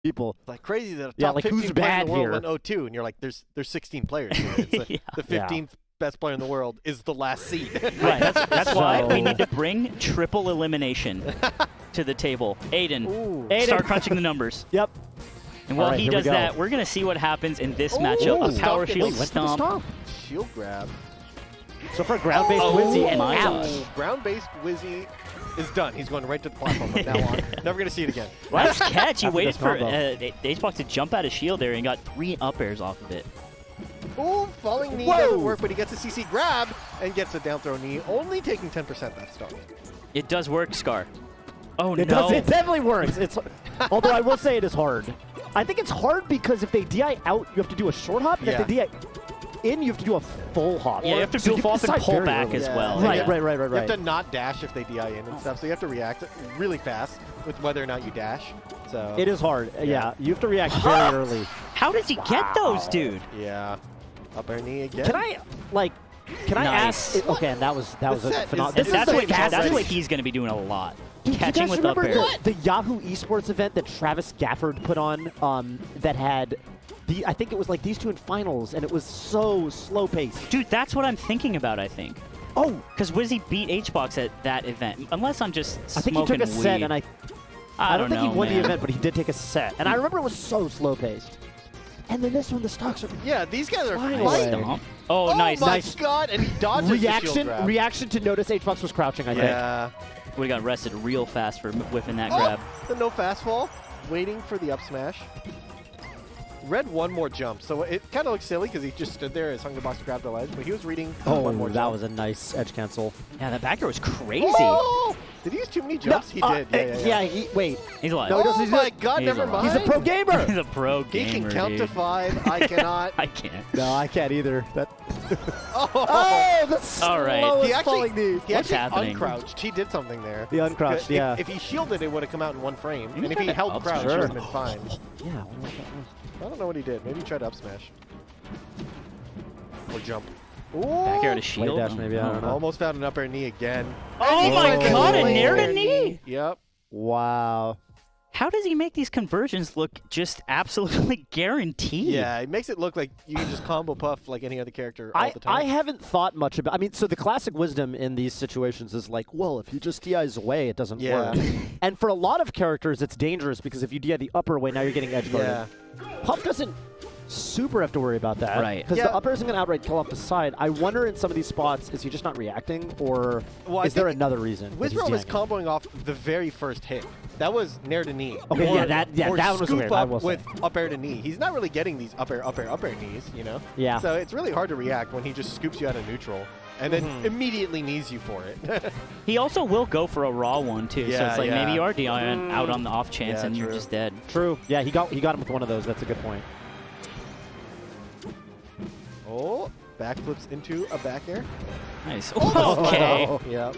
people. It's like crazy that a Yeah, top like, 15 who's player bad in the world here? went 0-2, and you're like, there's 16 players here. It's like Yeah. the 15th best player in the world is the last seed. Right, that's why we So- need to bring triple elimination to the table. Aiden, Aiden. start crunching the numbers. Yep. And while All right, he here we does go. that, we're going to see what happens in this Ooh, matchup. A stomp power it. shield Wait, went for the stomp. stomp. Shield grab. So for a ground-based Oh, Wizzy, and my ouch. gosh. Ground-based Wizzy is done. He's going right to the platform from now on. Never going to see it again. Nice catch. He After waited this for combo. H-Box to jump out of shield there and got 3 up airs off of it. Ooh, falling knee Whoa. doesn't work, but he gets a CC grab and gets a down throw knee, only taking 10% that stomp. It does work, Scar. Oh, It no. does. It definitely works. It's although I will say it is hard. I think it's hard because if they DI out, you have to do a short hop. And Yeah. if they DI in, you have to do a full hop. Yeah, you have to So goof off and decide pull very back early. as Yeah. well. Right, Yeah. right. You have to not dash if they DI in and stuff, so you have to react really fast with whether or not you dash. So It is hard. Yeah, you have to react very early. How does he get those, dude? Yeah. Up air knee again. Can I Nice. ask? Okay, and that was This a set phenomenal. is- This is That's the what, that's fastest- what he's going to be doing a lot. Dude, Catching you guys with up remember air. the Yahoo Esports event that Travis Gafford put on that had I think it was like these two in finals, and it was so slow paced. Dude, that's what I'm thinking about, I think. Oh, Because Wizzy beat H-Box at that event. Unless I'm just I think he smoking took a set, weed. and I I don't don't think know, he won man. the event, but he did take a set. And I remember it was so slow paced. And then this one, the stocks are Yeah, these guys are Finally. fighting. Stomp. Oh, nice. my Nice. god, and he dodges the shield grab. reaction to notice H-Box was crouching. I think. Yeah. We got rested real fast for whiffing that Oh, grab. the no fast fall, waiting for the up smash. Read one more jump, so it kind of looks silly because he just stood there as Hungrybox grabbed the ledge, but he was reading one more that jump. was a nice edge cancel. Yeah, that back air was crazy. Oh! Did he use too many jumps? He did. Yeah. Wait. He's alive. No, he Oh doesn't. my god, He's never alive. mind. He's a pro gamer. He's a pro He gamer, can count to dude. 5. I cannot. I can't. No, I can't either. That. Oh! Oh, the All right. slowest He actually, falling knee. he What's actually happening? uncrouched. He did something there. The uncrouched, If- yeah. If he shielded, it would have come out in one frame. Maybe And if he tried to held up crouch, smash. it would have been fine. Yeah. I wonder what that was. I don't know what he did. Maybe he tried to up smash. Or jump. Ooh! Back air to Late shield. dash, maybe. I don't know. Almost found an up air knee again. Oh my Whoa. god, a Late nair to air knee. Yep. Wow. How does he make these conversions look just absolutely guaranteed? Yeah, it makes it look like you can just combo puff like any other character all the time. I haven't thought much about. I mean, so the classic wisdom in these situations is like, well, if you just DI's away, it doesn't Yeah. work. And for a lot of characters, it's dangerous because if you DI the upper way, now you're getting edge guarded. Yeah. Puff doesn't super have to worry about that. Right. Because Yeah. the upper isn't going to outright kill off the side. I wonder in some of these spots, is he just not reacting, or Well, I is there think another reason? that he's Wizzrobe is DIing? comboing off the very first hit. That was nair to knee. Okay, Or- yeah, that or one was scoop weird, I up will say. with up air to knee. He's not really getting these up air knees, you know? Yeah. So it's really hard to react when he just scoops you out of neutral and then Mm-hmm. immediately knees you for it. He also will go for a raw one too. So Yeah, it's like yeah. maybe you are DIing out on the off chance Yeah, and you're true. just dead. True. Yeah, he got him with one of those. That's a good point. Oh, backflips into a back air. Nice. Oh, Okay. oh, yep.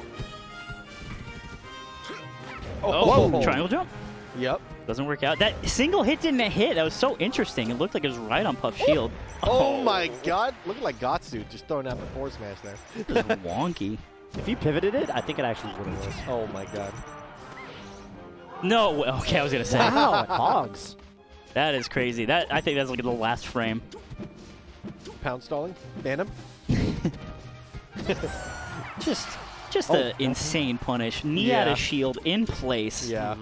Oh, Whoa. triangle jump. Yep. Doesn't work out. That single hit didn't hit. That was so interesting. It looked like it was right on Puff's shield. Oh my god. Looking like Gotsu just throwing out the forward smash there. This is wonky. If he pivoted it, I think it actually would have worked. Oh my god. No, okay, I was gonna say Wow, it hogs. that is crazy. I think that's like the last frame. Pound stalling. Ban him. Just an insane punish. Knee out Yeah. of shield in place. Yeah.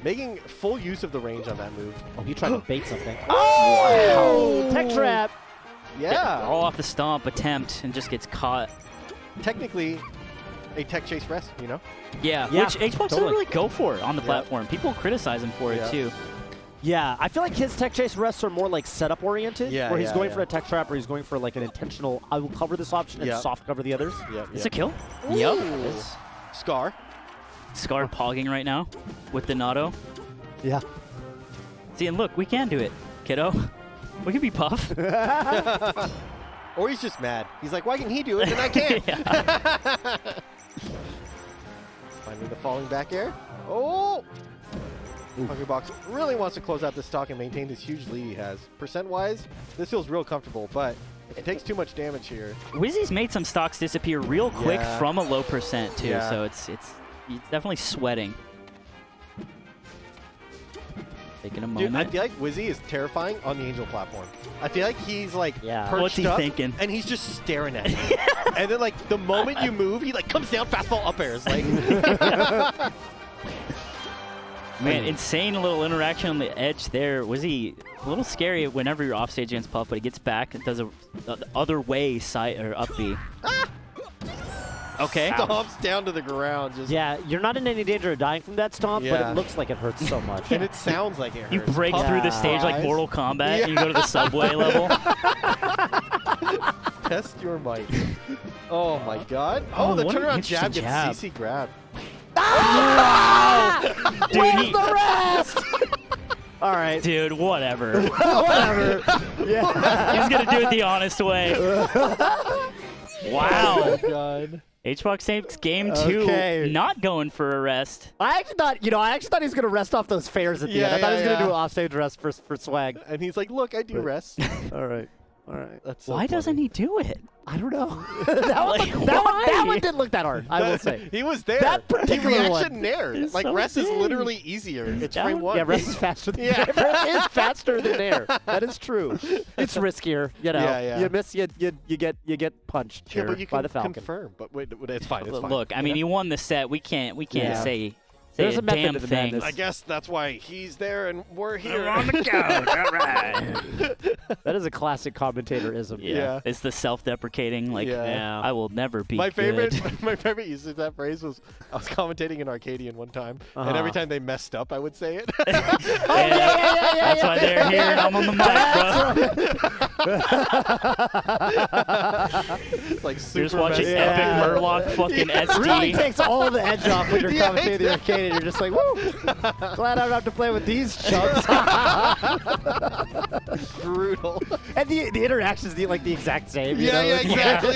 Making full use of the range on that move. Oh, he tried to bait something. Oh! Tech trap. Yeah. All off the stomp attempt and just gets caught. Technically, a tech chase rest, you know? Yeah, Yeah, which Xbox doesn't totally. really go for on the Yeah. platform. People criticize him for Yeah. it too. Yeah, I feel like his tech chase rests are more like setup oriented, Yeah, where he's yeah, going yeah. for a tech trap, or he's going for like an intentional, I will cover this option and Yeah. soft cover the others. Yep. It's a kill. Ooh. Yep. Scar. Scar pogging right now with the Nato. Yeah. See, and look, we can do it, kiddo. We can be Puff. Or he's just mad. He's like, why can he do it and I can't? Finding the falling back air. Oh! Hungrybox really wants to close out this stock and maintain this huge lead he has. Percent-wise, this feels real comfortable, but it takes too much damage here. Wizzy's made some stocks disappear real quick Yeah. from a low percent too, Yeah. so it's he's definitely sweating. Taking a Dude, moment. I feel like Wizzy is terrifying on the Angel platform. I feel like he's like perched What's he up, thinking? and he's just staring at you. And then like the moment you move, he like comes down, fastball up airs. Like, Man, insane little interaction on the edge there. Was he a little scary whenever you're off stage against Puff, but he gets back and does the other way side or up B. Okay. stomps down to the ground. Just Yeah, you're not in any danger of dying from that stomp, but Yeah. it looks like it hurts so much. and it sounds like it hurts. You break Puff through the stage like flies. Mortal Kombat and you go to the subway level. Test your might. Oh my god. Oh, Oh, the what an turnaround interesting jab gets jab. CC grab. Dude, Where's the rest? All right. dude, whatever. Whatever. Yeah. He's gonna do it the honest way. Wow. Oh my god. HBox takes game 2, Okay. not going for a rest. I actually thought he was gonna rest off those fares at the Yeah, end. I thought he was yeah, gonna do yeah. an offstage rest for swag. And he's like, look, I do rest. All right. All right. That's so Why funny. doesn't he do it? I don't know. that one didn't look that hard. I will say. He was there. That particular he one reaction nair. is Like so rest is big. literally easier. It's That frame one- one. Yeah, rest is faster than Yeah. rest is faster than air. That is true. It's riskier, you know. Yeah, yeah. You miss, you get punched Yeah, here but you by can the Falcon. confirm. But wait, it's fine. It's fine. Look, I mean, you won the set. We can't Yeah. say There's a a method damn to the thing. madness. I guess that's why he's there and we're here. on the couch. All right. That is a classic commentator-ism. Yeah. It's the self-deprecating, like, Yeah. I will never be My favorite, good. my favorite use of that phrase was I was commentating in Arcadian one time, and every time they messed up, I would say it. That's why they're here and I'm on the mic, bro. It's like You're super just watching messed Epic up. Murloc fucking It really SD. takes all the edge off when you're Yeah, commentating the arcade and you're just like, woo! Glad I don't have to play with these chumps. Brutal. And the interaction's the exact same. You Yeah, know? yeah, exactly.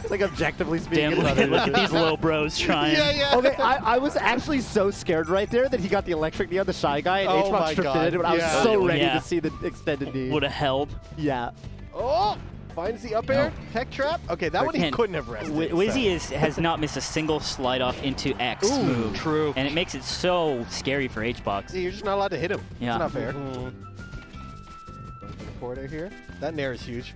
It's like objectively speaking. Damn, it's look at these little bros trying. Yeah, yeah. Okay, I was actually so scared right there that he got the electric knee on the Shy Guy and Oh HBox my stripped God. it in, but I was Yeah. so ready Yeah. to see the extended knee. Would have held. Yeah. Oh, finds the up air. Tech trap. Okay, that one he Man, couldn't have rested. Wizzy has not missed a single slide off into X Ooh, move. true. And it makes it so scary for HBox. See, you're just not allowed to hit him. Yeah. It's not fair. Mhm. Forward air here. That nair is huge.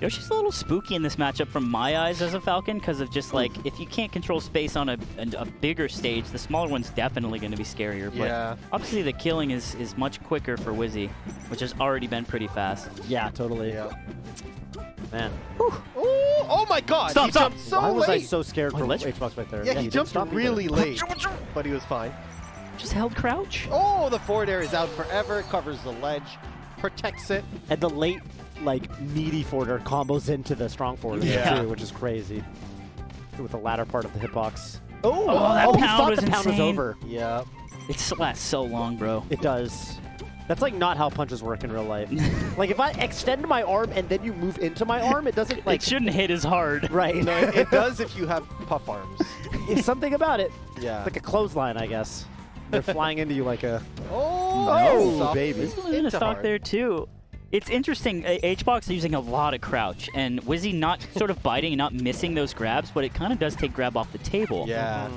Yoshi's a little spooky in this matchup from my eyes as a Falcon because of just like, if you can't control space on a bigger stage, the smaller one's definitely going to be scarier. But Yeah. obviously the killing is much quicker for Wizzy, which has already been pretty fast. Yeah, totally. Yeah. Man. Ooh, oh my god! Stop, he stop. jumped so Why was I late. so scared Oh, for let's- HBox right there? Yeah, he didn't jumped stop either. really late, but he was fine. Just held crouch. Oh, the forward air is out forever. Covers the ledge, protects it. And the late, meaty forward air combos into the strong forward air, Yeah. too, which is crazy. With the latter part of the hitbox. Oh, that he pound thought was the pound was insane. over. Yeah. It lasts so long, bro. It does. That's not how punches work in real life. If I extend my arm and then you move into my arm, it doesn't It shouldn't hit as hard. right. No, it does if you have puff arms. It's something about it. Yeah. Like a clothesline, I guess. They're flying into you like a. Oh, No, baby. This one's in a into stock hard. there too. It's interesting. HBox is using a lot of crouch, and Wizzy not sort of biting and not missing those grabs, but it kind of does take grab off the table. Yeah.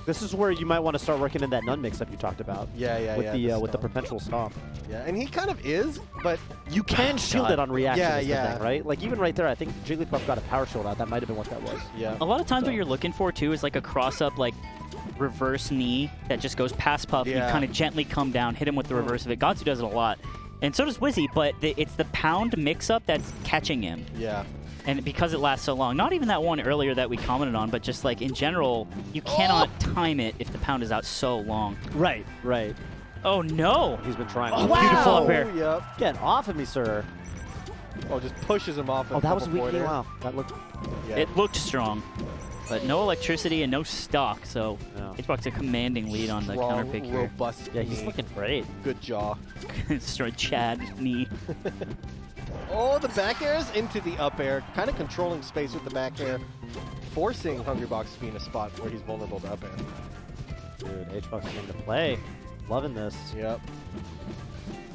This is where you might want to start working in that nun mix-up you talked about. Yeah, yeah, with yeah. with the stomp. perpetual stomp. Yeah, and he kind of is, but You can shield God. it on reaction. Yeah, is the yeah. thing, right? Even right there, I think Jigglypuff got a power shield out. That might have been what that was. yeah. A lot of times So- what you're looking for too is like a cross-up, reverse knee that just goes past Puff. Yeah. You kind of gently come down, hit him with the reverse of it. Gatsu does it a lot, and so does Wizzy. But it's the pound mix-up that's catching him. Yeah. And because it lasts so long, not even that one earlier that we commented on, but just in general, you cannot time it if the pound is out so long. Right. Right. Oh no! He's been trying. Oh, beautiful up air. Yep. Get off of me, sir. Oh, just pushes him off. Oh, that was a weak knee. Wow. That looked. Yeah. It looked strong, but no electricity and no stock, so No. HBox a commanding lead on the counter pick here. Robust. Yeah, he's knee. looking great. Good jaw. Straight Chad knee. Oh, the back air is into the up air, kind of controlling space with the back air, forcing Hungrybox to be in a spot where he's vulnerable to up air. Dude, HBox is into play. Loving this. Yep.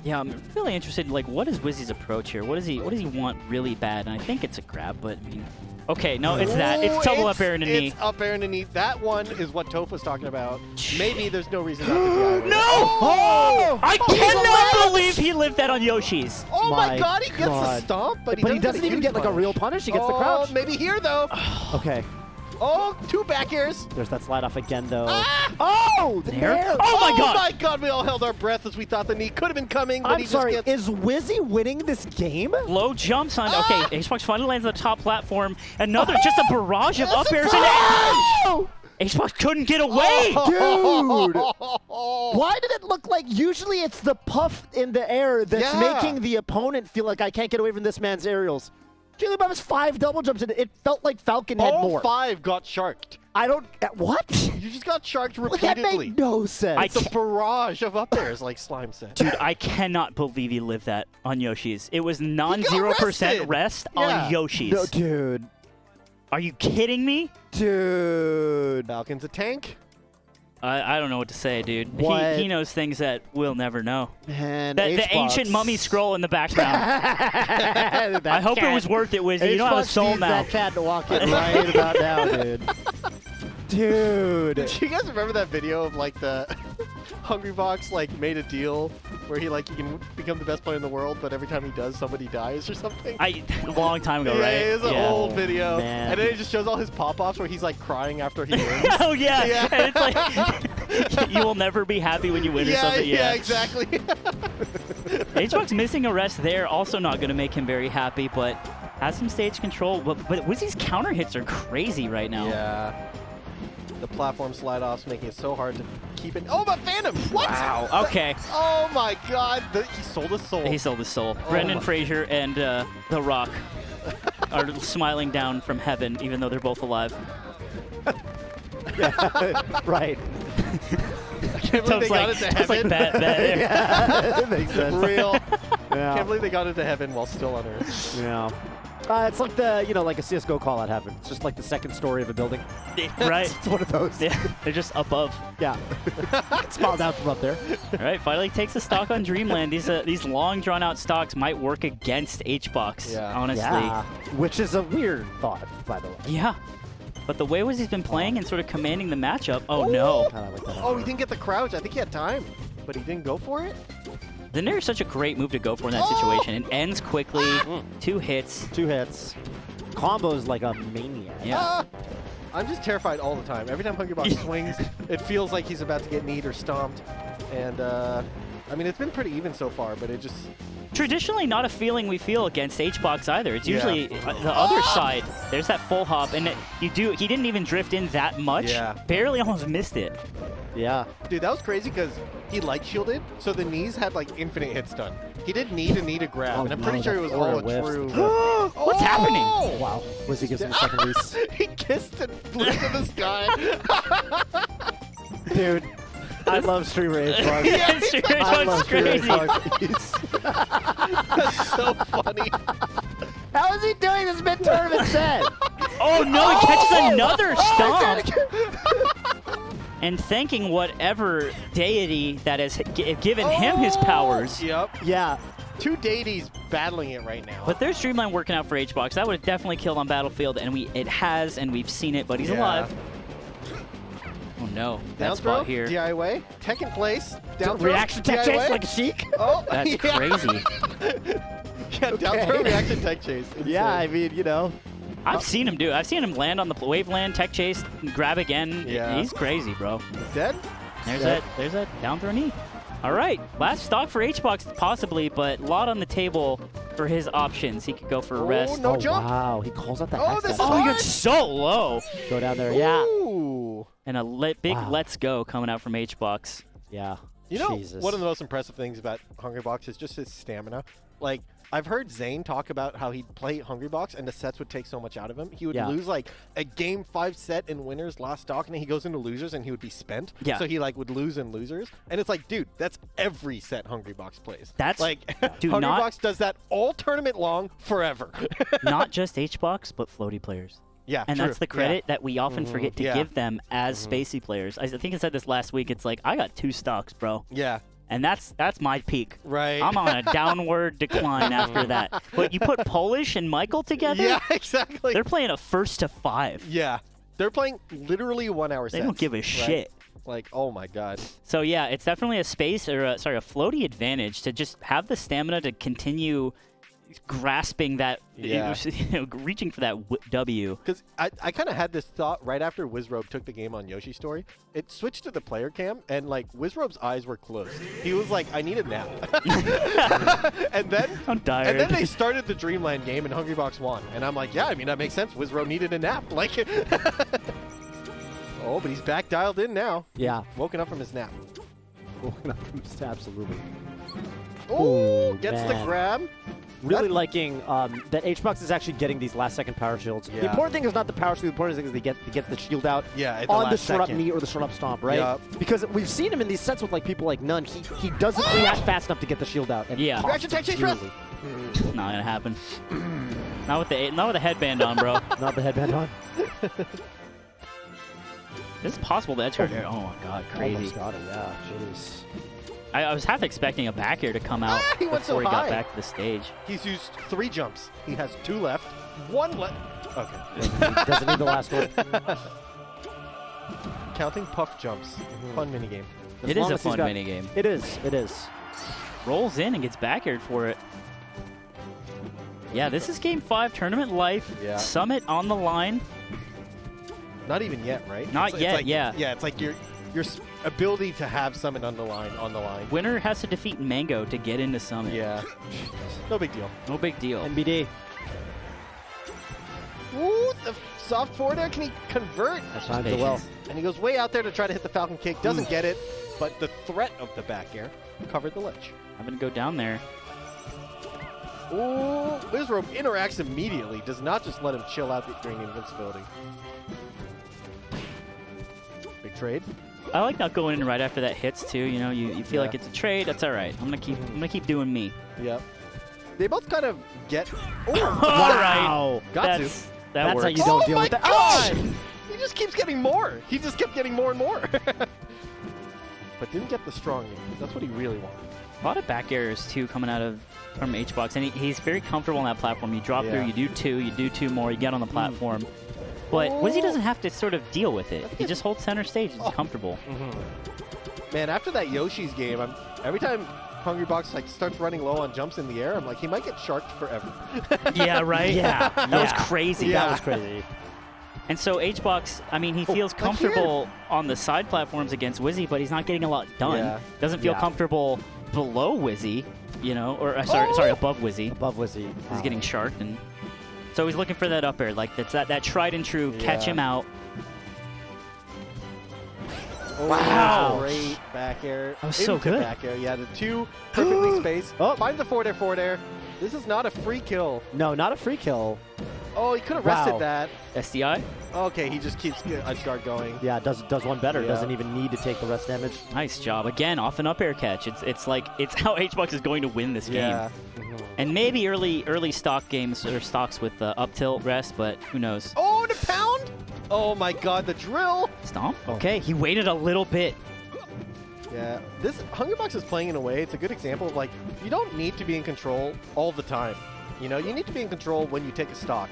Yeah, I'm really interested in what is Wizzy's approach here? What does he want really bad? And I think it's a grab, but I mean, Okay, no, it's that. It's double up air and a knee. It's up air and a knee. That one is what Toph talking about. Maybe there's no reason not to be No! Oh! I cannot believe he lived that on Yoshi's. Oh my god, he gets the stomp, but he doesn't even get like a real punish. He gets the crouch. Maybe here though. Okay. Oh, 2 back airs. There's that slide off again though. Ah! Oh, the nair. Oh my god. Oh my god, we all held our breath as we thought the knee could have been coming, but I'm he sorry, just gets... is Wizzy winning this game? Low jumps on. Okay, HBox finally lands on the top platform. Another, just a barrage of up airs and HBox couldn't get away. Dude! Why did it look like usually it's the puff in the air that's making the opponent feel like I can't get away from this man's aerials? Jigglyp has 5 double jumps and it felt like Falcon had more. All 5 got sharked. I don't... What? You just got sharked repeatedly. That made no sense. It's a barrage of up airs, like Slime said. Dude, I cannot believe he lived that on Yoshi's. It was non-0% rest on Yoshi's. No, dude. Are you kidding me? Dude. Falcon's a tank. I don't know what to say, dude. He knows things that we'll never know. And the ancient mummy scroll in the background. I hope it was worth it, Wizzy. You don't have a soul now. That cat to walk in right about now, dude. Dude. Do you guys remember that video of like the Hungrybox like made a deal where he can become the best player in the world, but every time he does, somebody dies or something? A long time ago, right? Yeah, it's an old video. Man. And then it just shows all his pop-offs where he's like crying after he wins. Oh yeah. And it's like you will never be happy when you win or something. Yeah, exactly. HBox missing a rest there, also not going to make him very happy, but has some stage control. But Wizzy's counter hits are crazy right now. Yeah. The platform slide-offs making it so hard to keep it. Oh, but Phantom! What? Wow. Okay. Oh my god. He sold his soul. He sold his soul. Brendan Fraser and The Rock are smiling down from heaven, even though they're both alive. Yeah, right. I can't believe they got into heaven. It's like bad. Yeah, that makes sense. Real. Yeah. Can't believe they got into heaven while still on Earth. Yeah. It's like like a CSGO call out heaven. It's just like the second story of a building. Right. It's one of those. Yeah, they're just above. Yeah. Smile down from up there. All right, finally takes a stock on Dreamland. These long drawn out stocks might work against HBox, honestly. Yeah. Which is a weird thought, by the way. Yeah. But the way Wizzy's been playing and sort of commanding the matchup, no. Oh, he didn't get the crouch. I think he had time, but he didn't go for it. The Nair is such a great move to go for in that situation. It ends quickly, 2 hits. 2 hits. Combos like a maniac. Yeah. I'm just terrified all the time. Every time Hungrybox swings, it feels like he's about to get kneed or stomped. And, I mean, it's been pretty even so far, but it just... Traditionally not a feeling we feel against HBox either. It's usually the other side. There's that full hop, and he didn't even drift in that much. Yeah. Barely almost missed it. Yeah. Dude, that was crazy because he light shielded, so the knees had like infinite hits done. He didn't need a grab, and I'm pretty sure it was all a true. What's happening? Wow. Wizzy gives him a second release. He kissed and flew to the sky. Dude, I love streamer HBox. Yeah, I love crazy. That's so funny. How is he doing this mid-tournament set? Oh no, he catches another stomp. And thanking whatever deity that has given him his powers. Yep. Yeah. 2 deities battling it right now. But there's Streamline working out for HBox. That would have definitely killed on Battlefield, and it has, and we've seen it, but he's alive. Oh no, Down that throw, spot here. DIY, tech in place, down throw, Reaction tech chase like a Sheik? Oh, that's crazy. Yeah, down throw, reaction tech chase. Insane. Yeah, I mean, I've seen him do it. I've seen him land on the wave land, tech chase, grab again. Yeah. He's crazy, bro. He's dead? There's that down throw knee. All right, last stock for HBox possibly, but a lot on the table for his options. He could go for a rest. No jump. Wow, he calls out the Oh, this is Oh, hard. you're so low. Go down there, yeah. Ooh. And a big let's go coming out from HBox. Yeah. You know, Jesus. one of the most impressive things about Hungrybox is just his stamina. Like, I've heard Zane talk about how he'd play Hungrybox and the sets would take so much out of him. He would lose like a game 5 set in winners last stock, and then he goes into losers and he would be spent. Yeah. So he like would lose in losers. And it's like, dude, that's every set Hungrybox plays. That's like dude, Hungrybox does that all tournament long forever. Not just HBox, but floaty players. Yeah, and true. that's the credit that we often forget to give them as spacey players. I think I said this last week. It's like, I got 2 stocks, bro. Yeah. And that's my peak. Right. I'm on a downward decline after that. But you put Polish and Michael together? Yeah, exactly. They're playing a 1st to 5. Yeah. They're playing literally 1 hour sets. They don't give a shit. Like, oh my god. So yeah, it's definitely a space, or a floaty advantage to just have the stamina to continue grasping that, reaching for that W. Because I kind of had this thought right after Wizzrobe took the game on Yoshi's story. It switched to the player cam, and like Wizzrobe's eyes were closed. He was like, I need a nap. and then I'm tired. And then they started the Dreamland game, and Hungrybox won. And I'm like, yeah, I mean, that makes sense. Wizzrobe needed a nap. Like, oh, but he's back dialed in now. Yeah. Woken up from his nap. Woken up from his absolutely. Oh, Ooh, gets man. the grab. Really liking that HBox is actually getting these last-second power shields. Yeah. The important thing is not the power shield. The important thing is he gets the shield out on the shut-up knee or the shut-up stomp, right? Yep. Because we've seen him in these sets with like people like Nunn. He doesn't react fast enough to get the shield out. And Yeah. Reaction tech chase breath. Not gonna happen. Not with the headband on, bro. Not the headband on. It's possible the edge guard there. Oh my god, crazy. Almost got it, yeah. Jeez. I was half expecting a back air to come out He went so before he got high. back to the stage. He's used 3 jumps. He has 2 left. 1 left. Okay. He doesn't need the last one. Counting puff jumps. Fun minigame. As It is long a as he's fun got- minigame. It is. It is. Rolls in and gets back aired for it. Yeah, this is Game 5, Tournament Life. Yeah. Summit on the line. Not even yet, right? Not It's yet, like, yeah. Yeah, it's like your ability to have Summit on the line. Winner has to defeat Mango to get into Summit. Yeah. No big deal. No big deal. NBD. Ooh, the soft forward air. Can he convert? That times it well. And he goes way out there to try to hit the Falcon kick. Doesn't get it, but the threat of the back air covered the ledge. I'm going to go down there. Ooh, Wizzrobe interacts immediately. Does not just let him chill out during invincibility. Big trade. I like not going in right after that hits too. You know, you feel like it's a trade. That's all right. I'm gonna keep doing me. Yep. They both kind of get. All right. Got That's to. That's works. how you don't deal with that. God! He just keeps getting more. He just kept getting more and more. But didn't get the strong knee. That's what he really wanted. A lot of back airs too coming out of from HBox, and he's very comfortable on that platform. You drop through, you do 2 more, you get on the platform. But Wizzy doesn't have to sort of deal with it. He just holds center stage. He's comfortable. Man, after that Yoshi's game, every time Hungrybox like starts running low on jumps in the air, I'm like, he might get sharked forever. Yeah, right? Yeah. That was crazy. That was crazy. And so HBox, I mean, he feels comfortable on the side platforms against Wizzy, but he's not getting a lot done. Yeah. Doesn't feel comfortable below Wizzy, you know, or sorry, above Wizzy. Above Wizzy. He's getting sharked, and so he's looking for that up air, like that tried and true, catch him out. Wow. Great back air. That was so Into good. Back air. Yeah, the 2 perfectly spaced. Finds the forward air. This is not a free kill. No, not a free kill. Oh, he could have rested that. SDI? Okay, he just keeps edge guard going. Yeah, does one better. Yeah. Doesn't even need to take the rest damage. Nice job. Again, off an up air catch. It's how HBox is going to win this game. And maybe early stock games or stocks with up tilt rest, but who knows? Oh, and a pound! Oh my god, the drill! Stomp? Okay, he waited a little bit. Yeah, this Hungrybox is playing in a way, it's a good example of like, you don't need to be in control all the time. You know, you need to be in control when you take a stock.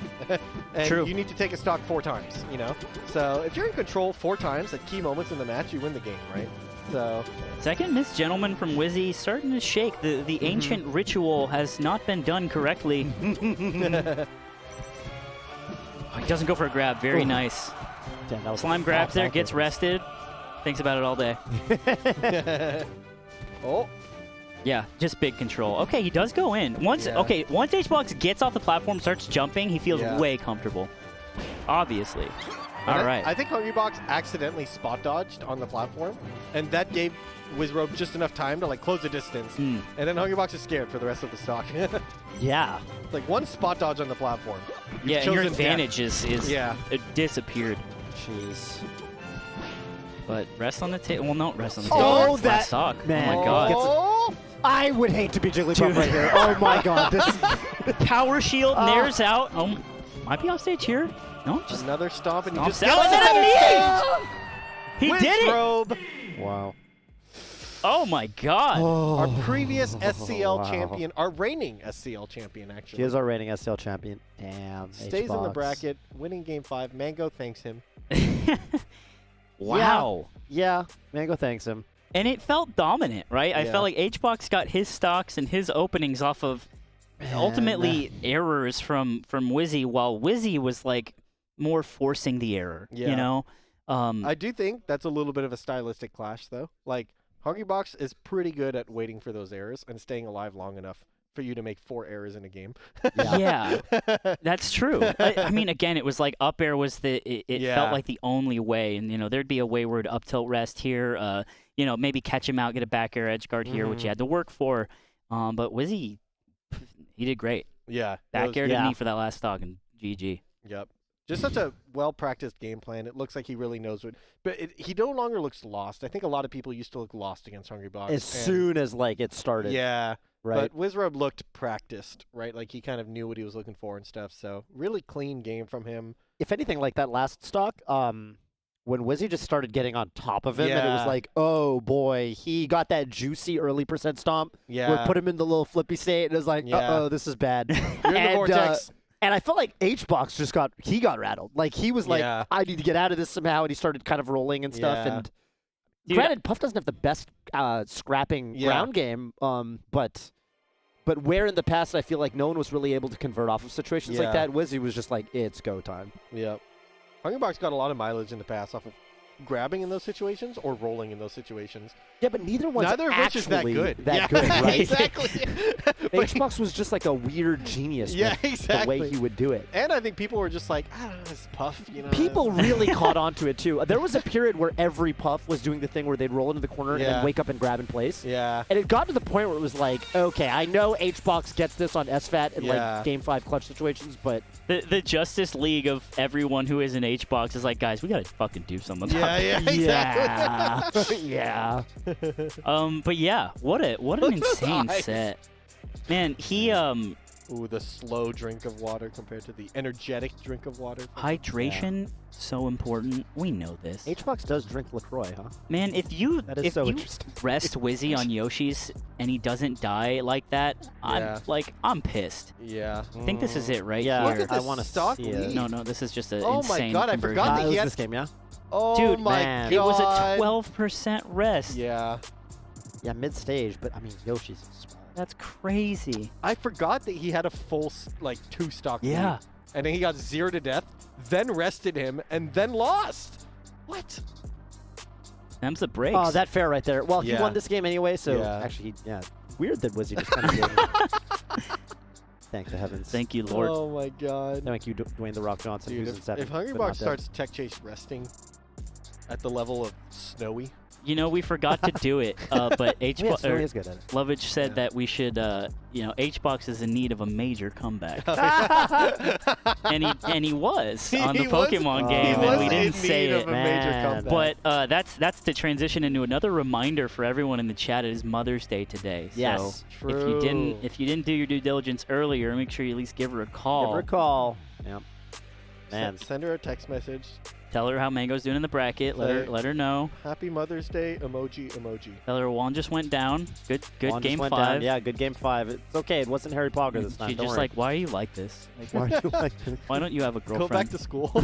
And True. You need to take a stock 4 times, you know? So if you're in control 4 times at key moments in the match, you win the game, right? So Second Miss Gentleman from Wizzy starting to shake. The ancient ritual has not been done correctly. Oh, he doesn't go for a grab. Very nice. Damn, that was Slime grabs there, gets rested. Thinks about it all day. Oh. Yeah, just big control. Okay, he does go in. Once HBox gets off the platform, starts jumping, he feels way comfortable. Obviously. All right. I think Hungrybox accidentally spot dodged on the platform, and that gave Wizzrobe just enough time to like close the distance. And then Hungrybox is scared for the rest of the stock. Yeah. Like one spot dodge on the platform. Yeah, and your advantage is it disappeared. Jeez. But rest on the table. Well, no, rest on the table. Oh, It's that last stock. man. Oh my god. Oh! I would hate to be Jigglypuff right here. Oh my god. This Power shield, Nair's out. Oh, might be off stage here. No, just Another stomp, and he stomps just out. gets And it. then he did it. Wizzrobe. Wow. Oh my God! Our previous SCL champion, our reigning SCL champion, actually. He is our reigning SCL champion. Damn. Stays in the bracket, winning Game 5. Mango thanks him. Wow. Yeah, Mango thanks him. And it felt dominant, right? Yeah. I felt like HBox got his stocks and his openings off of ultimately errors from Wizzy, while Wizzy was like more forcing the error. Yeah. You know. I do think that's a little bit of a stylistic clash, though. Like, Hungrybox is pretty good at waiting for those errors and staying alive long enough for you to make 4 errors in a game. Yeah, that's true. I mean, again, it was like up air was it felt like the only way, and there'd be a wayward up tilt rest here. Maybe catch him out, get a back air edge guard here, which you had to work for. But Wizzy, he did great. Yeah, Back air to knee for that last stock, and GG. Yep. Just such a well-practiced game plan. It looks like he really knows what... But he no longer looks lost. I think a lot of people used to look lost against Hungrybox. As soon as, like, it started. Yeah. Right. But Wizzrobe looked practiced, right? Like, he kind of knew what he was looking for and stuff. So, really clean game from him. If anything, like that last stock, when Wizzy just started getting on top of him, and it was like, oh, boy, he got that juicy early percent stomp. Yeah. Where it put him in the little flippy state, and it was like, uh-oh, this is bad. You're in the vortex. And I felt like HBox just got rattled. Like, he was like, I need to get out of this somehow, and he started kind of rolling and stuff. And granted, Puff doesn't have the best scrapping ground game, but where in the past I feel like no one was really able to convert off of situations like that, Wizzy was just like, it's go time. Yep. Hungrybox got a lot of mileage in the past off of grabbing in those situations or rolling in those situations. Yeah, but neither one's Neither of which is that good. Right? Exactly. HBox was just like a weird genius with the way he would do it. And I think people were just like, I don't know, this Puff, People really caught on to it, too. There was a period where every Puff was doing the thing where they'd roll into the corner and then wake up and grab in place. Yeah. And it got to the point where it was like, okay, I know HBox gets this on SFAT in like Game 5 clutch situations, but... The Justice League of everyone who is in HBox is like, guys, we gotta fucking do something about exactly. Yeah. But yeah, what an insane set. Man, he Ooh, the slow drink of water compared to the energetic drink of water. Hydration, so important. We know this. HBox does drink LaCroix, huh? Man, if you interesting. rest Wizzy on Yoshi's and he doesn't die like that, I'm pissed. Yeah. I think this is it right here. Look at this I want to stock see it. No, this is just an Oh insane my god, conversion. I forgot that he had this game, yeah? Oh Dude, my man. god. It was a 12% rest. Yeah. Yeah, mid-stage, but I mean, Yoshi's small. That's crazy. I forgot that he had a full, 2-stock lead. Yeah. And then he got 0 to death, then rested him, and then lost. What? Them's the breaks. Oh, that fair right there. Well, he won this game anyway, so actually, weird that Wizzy just kind of gave him. Thank the heavens. Thank you, Lord. Oh my god. Thank you, Dwayne The Rock Johnson, Dude, who's in 7th. if Hungrybox starts tech chase resting at the level of Snowy. We forgot to do it, but Snowy is good at it. Lovage said that we should, HBox is in need of a major comeback. and he was on the Pokemon game, and we didn't say it. But that's to transition into another reminder for everyone in the chat. It is Mother's Day today. Yes, so if you didn't do your due diligence earlier, make sure you at least give her a call. Give her a call. Yep. Man, send her a text message. Tell her how Mango's doing in the bracket. Let her know. Happy Mother's Day emoji. Tell her Juan just went down. Good Juan game 5. Down. Yeah, good game 5. It's okay. It wasn't Harry Potter this time. She's just like, why are you like this? Like, why are you like this? Why don't you have a girlfriend? Go back to school. Oh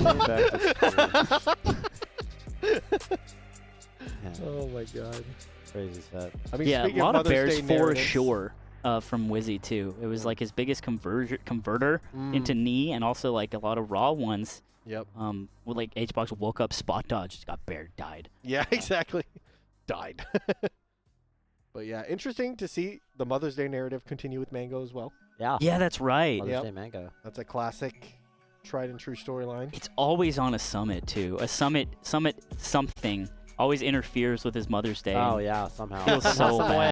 my god. Crazy set. I mean, yeah, a lot of bears Day for sure. From Wizzy too. It was like his biggest converter into knee, and also like a lot of raw ones. Yep. With like HBox woke up, spot dodge, just got bear, died. Yeah, exactly. Died. But yeah, interesting to see the Mother's Day narrative continue with Mango as well. Yeah. Yeah, that's right. Mother's Day Mango. That's a classic, tried and true storyline. It's always on a summit too. A summit something always interferes with his Mother's Day. Oh yeah, somehow. Feels so bad.